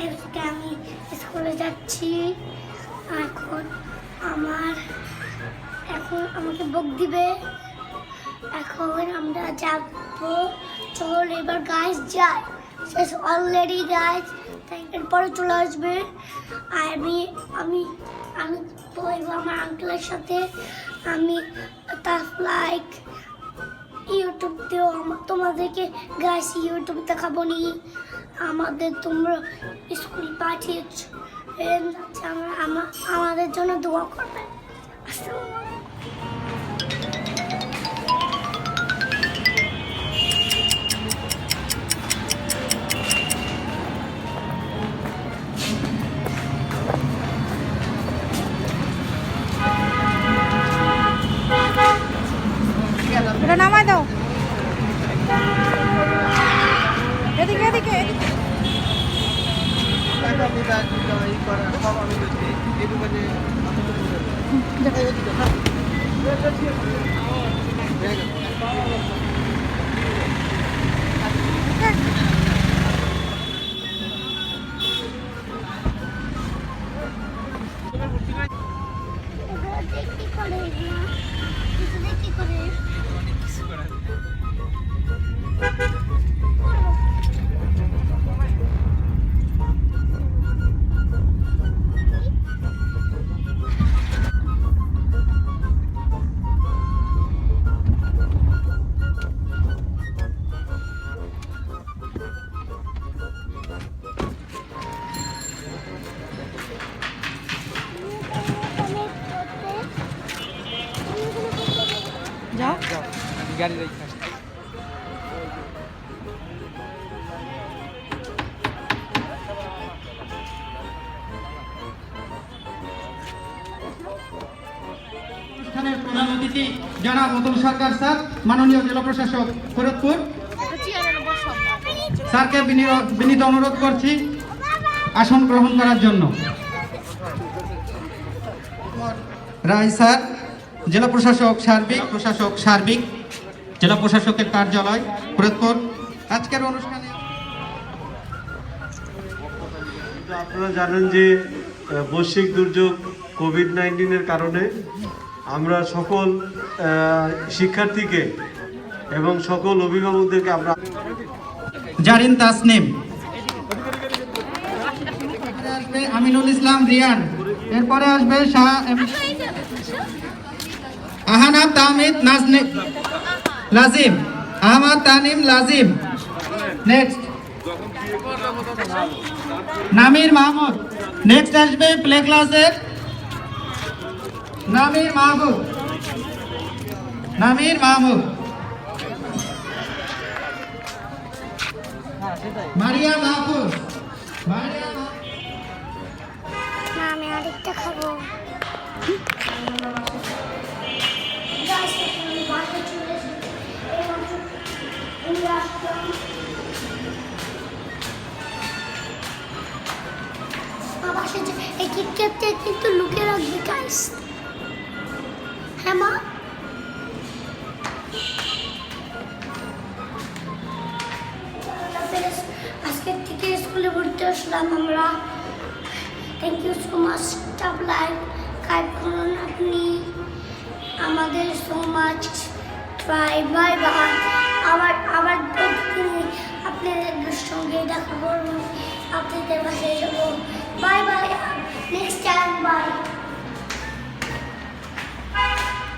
আজকে আমি স্কুলে যাচ্ছি। এখন আমাকে বুক দিবে। এখন আমরা যাব। চল এবার গাইস যাই। শেষ অলরেডি গাইস, এরপরে চলে আসবে। আমি আমি আমি বলবো আমার আঙ্কেলের সাথে। আমি তার লাইক ইউটিউব দিও তোমাদেরকে গাইস, ইউটিউব দেখাবো নি। তোমরা স্কুল পাঠিয়েছ, আমাদের জন্য দোয়া করবে। এটা নামাই দাও। এদিকে এদিকে যাও গাড়ি রেখে অনুষ্ঠানের প্রধান অতিথি জনাব অতুল সরকার স্যার, মাননীয় জেলা প্রশাসক ফরিদপুর স্যারকে বিনীত অনুরোধ করছি আসন গ্রহণ করার জন্য। রায় স্যার, জেলা প্রশাসক সার্বিক জেলা প্রশাসকের কার্যালয় ফরিদপুর। আজকের অনুষ্ঠানে আপনারা জানেন যে বৈশ্বিক দুর্যোগ কোভিড-19-এর কারণে আমরা সকল শিক্ষার্থীকে এবং সকল অভিভাবকদেরকে আমরা জারিন তাসনিম, আসবে আমিনুল ইসলাম রিয়ান, এরপরে আসবে আহনাব তাহমিদ লাজিম, আহমদ তানিম লাজিম। নেক্সট নামির মাহমুদ। নেক্সট আসবে প্লে ক্লাসের নামির মাহমুদ। মারিয়া মাহফুজ। আমি আরেকটা খাবো। এই কিটক্যাটটা কিন্তু লুকিয়ে রাখবি গাইস। হ্যাঁ মা, আজকে থেকে স্কুলে ভর্তি আসলাম আমরা। Thank you so much. স্টাফ লাইক কাইপ করুন আপনি আমাদের so much. Bye bye bye. আবার প্রতিদিন আপনাদের সঙ্গে দেখা করবো আপনাদের বাসায়